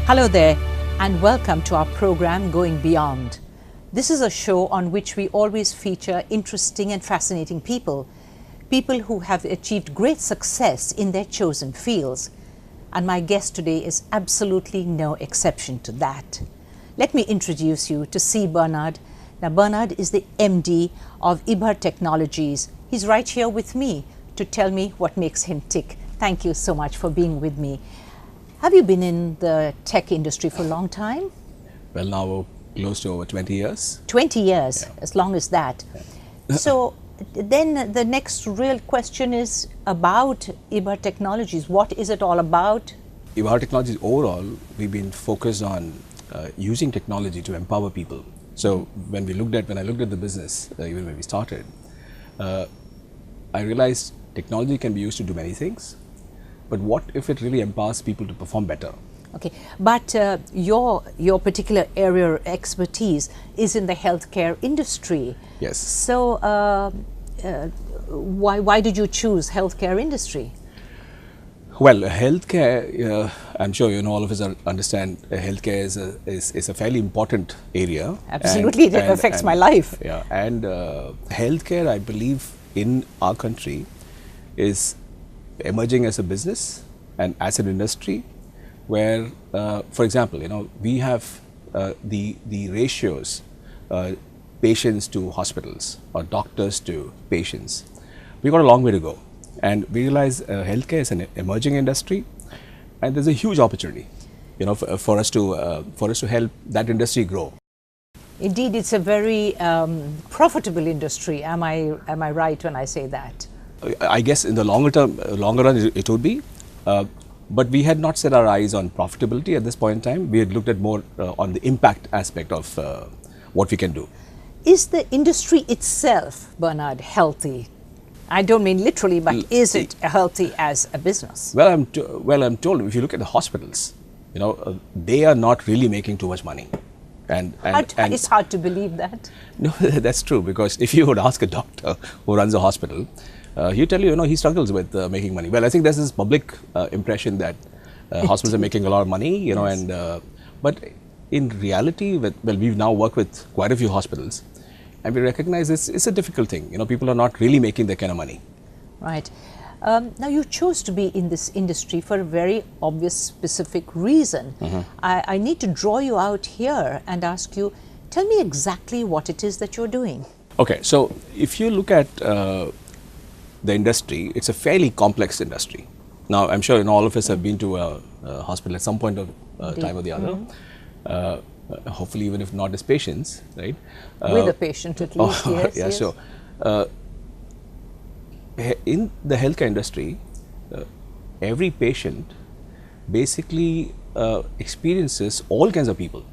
Hello there and welcome to our program Going Beyond. This is a show on which we always feature interesting and fascinating people who have achieved great success in their chosen fields. And my guest today is absolutely no exception to that. Let me introduce you to C. Bernard. Now, Bernard is the MD of Ibhar Technologies. He's right here with me to tell me what makes him tick. Thank you so much for being with me. Have you been in the tech industry for a long time? Well, now close to over 20 years. 20 years, Yeah. as long as that. Yeah. So then the next real question is about Ibhar Technologies. What is it all about? Ibhar Technologies overall, we've been focused on using technology to empower people. So when I looked at the business, even when we started, I realized technology can be used to do many things. But what if it really empowers people to perform better? Okay, but your particular area of expertise is in the healthcare industry. Yes. So why did you choose healthcare industry? Well, healthcare, I'm sure all of us understand healthcare is a fairly important area. Absolutely, it affects my life. Yeah, and healthcare, I believe, in our country is emerging as a business and as an industry where, for example, we have the ratios, patients to hospitals or doctors to patients. We've got a long way to go, and we realize healthcare is an emerging industry, and there's a huge opportunity, for us to help that industry grow. Indeed, it's a very profitable industry. Am I right when I say that? I guess in the longer run, it would be. But we had not set our eyes on profitability at this point in time. We had looked at more on the impact aspect of what we can do. Is the industry itself, Bernard, healthy? I don't mean literally, but is it healthy as a business? Well, I'm told if you look at the hospitals, they are not really making too much money. And it's hard to believe that. No, that's true, because if you would ask a doctor who runs a hospital, he'll tell you, he struggles with making money. Well, I think there's this public impression that hospitals are making a lot of money, Yes. But in reality, we've now worked with quite a few hospitals, and we recognize it's a difficult thing. People are not really making that kind of money. Right. Now, you chose to be in this industry for a very obvious, specific reason. Mm-hmm. I need to draw you out here and ask you, tell me exactly what it is that you're doing. Okay, so if you look at the industry, it's a fairly complex industry. Now, I'm sure all of us have been to a hospital at some point of time or the other. Mm-hmm. Hopefully, even if not as patients, right? With a patient at least, yes. Yeah, yes. so in the healthcare industry, every patient basically experiences all kinds of people.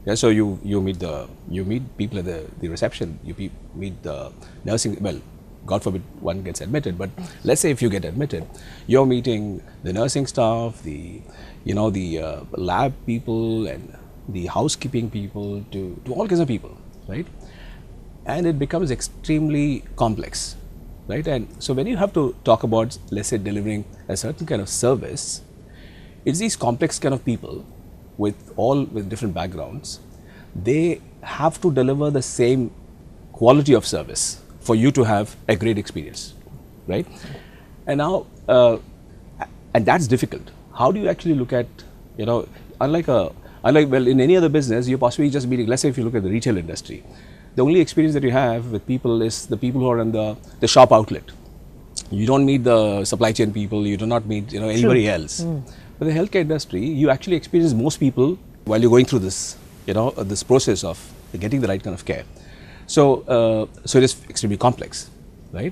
Yeah, so you meet people at the reception, you meet the nursing. Well, God forbid one gets admitted, but let's say if you get admitted, you're meeting the nursing staff, the lab people, and the housekeeping people, to all kinds of people, right? And it becomes extremely complex, right? And so when you have to talk about, let's say, delivering a certain kind of service, it's these complex kind of people with different backgrounds. They have to deliver the same quality of service for you to have a great experience, right? And now, and that's difficult. How do you actually look at, unlike in any other business, you're possibly just meeting, let's say if you look at the retail industry, the only experience that you have with people is the people who are in the shop outlet. You don't meet the supply chain people, you do not meet anybody else. But the healthcare industry, you actually experience most people while you're going through this, this process of getting the right kind of care. So it is extremely complex, right?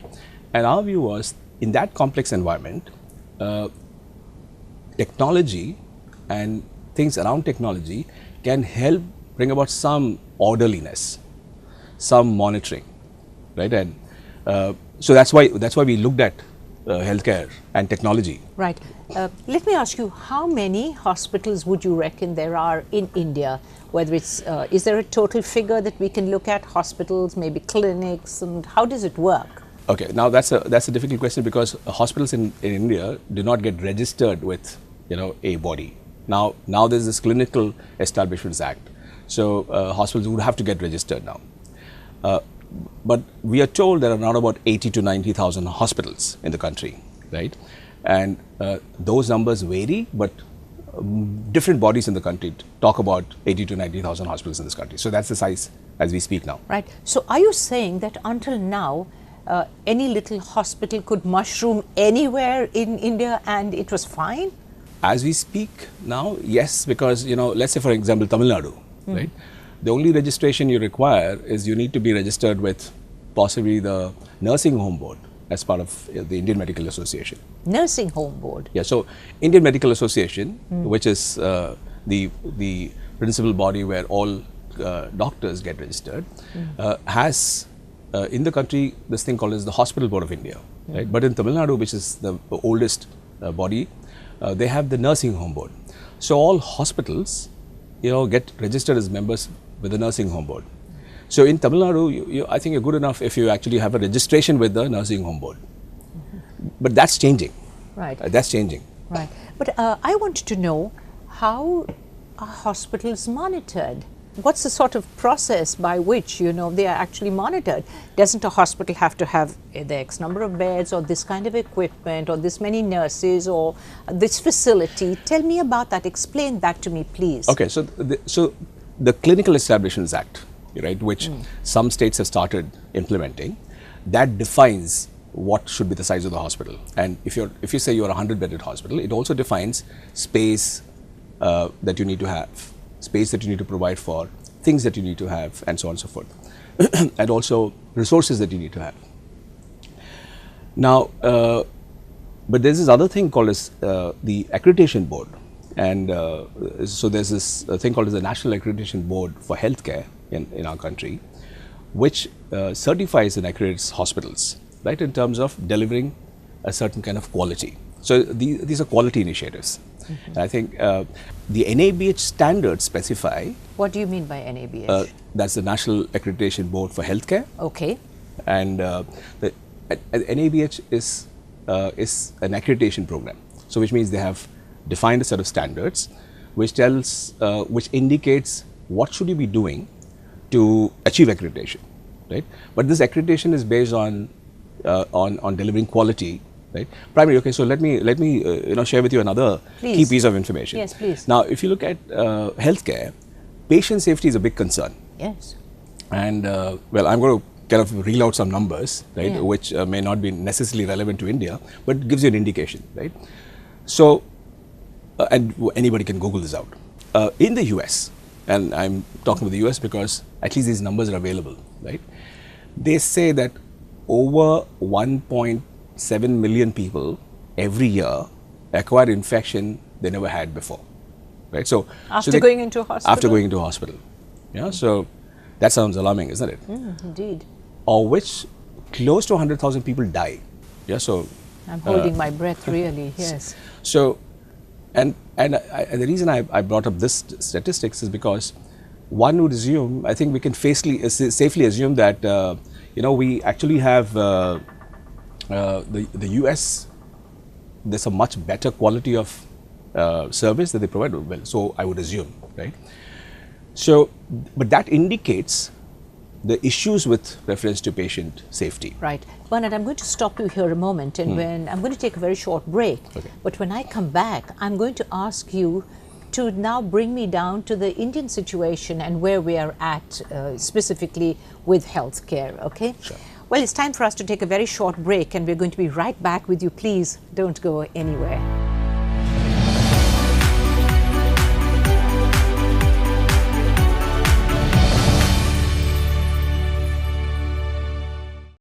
And our view was, in that complex environment, technology and things around technology can help bring about some orderliness, some monitoring, right? And so that's why we looked at healthcare and technology. Right. Let me ask you, how many hospitals would you reckon there are in India? Whether it's, is there a total figure that we can look at? Hospitals, maybe clinics, and how does it work? Okay, now that's a difficult question, because hospitals in India do not get registered with a body. Now there's this Clinical Establishments Act. So hospitals would have to get registered now. But we are told there are around about 80 to 90,000 hospitals in the country, right? And those numbers vary, but different bodies in the country talk about 80 to 90,000 hospitals in this country. So that's the size as we speak now. Right. So are you saying that until now, any little hospital could mushroom anywhere in India and it was fine? As we speak now, yes, because, let's say for example, Tamil Nadu, right? The only registration you require is you need to be registered with possibly the nursing home board as part of the Indian Medical Association. Nursing home board? Yeah, so Indian Medical Association, which is the principal body where all doctors get registered, has in the country this thing called as the Hospital Board of India, right? But in Tamil Nadu, which is the oldest body, they have the nursing home board. So all hospitals, get registered as members with the nursing home board. So in Tamil Nadu, I think you're good enough if you actually have a registration with the nursing home board. But that's changing. Right. That's changing. Right. But I wanted to know, how are hospitals monitored? What's the sort of process by which, they are actually monitored? Doesn't a hospital have to have the X number of beds or this kind of equipment or this many nurses or this facility? Tell me about that. Explain that to me, please. Okay, so the Clinical Establishments Act, right, which some states have started implementing, that defines what should be the size of the hospital. And if you say you're a 100-bedded hospital, it also defines space that you need to have, space that you need to provide for, things that you need to have, and so on and so forth, and also resources that you need to have. Now, but there's this other thing called as the Accreditation Board, and so there's this thing called as the National Accreditation Board for Healthcare in our country, which certifies and accredits hospitals, right, in terms of delivering a certain kind of quality. So these are quality initiatives. I think the NABH standards specify. What do you mean by NABH? That's the National Accreditation Board for Healthcare. Okay. And the NABH is an accreditation program. So which means they have defined a set of standards, which indicates what should you be doing to achieve accreditation, right? But this accreditation is based on delivering quality. Right. Primary. Okay. So let me share with you another key piece of information. Yes, please. Now, if you look at healthcare, patient safety is a big concern. Yes. And well, I'm going to kind of reel out some numbers, right, which may not be necessarily relevant to India, but gives you an indication, right? So, and anybody can Google this out. In the US, and I'm talking about the US because at least these numbers are available, right? They say that over 1.7 million people every year acquire infection they never had before, right? So after going into a hospital? After going into a hospital, yeah. So that sounds alarming, isn't it? Indeed. Of which close to 100,000 people die. Yeah. So I'm holding my breath, really. Yes. So, and the reason I brought up this statistics is because one would assume, I think we can safely assume that we actually have the US. There's a much better quality of service that they provide. Well, so I would assume, right? So, but that indicates the issues with reference to patient safety. Right. Bernard, I'm going to stop you here a moment, and when I'm going to take a very short break. Okay. But when I come back, I'm going to ask you to now bring me down to the Indian situation and where we are at specifically with healthcare. Okay. Sure. Well, it's time for us to take a very short break, and we're going to be right back with you. Please don't go anywhere.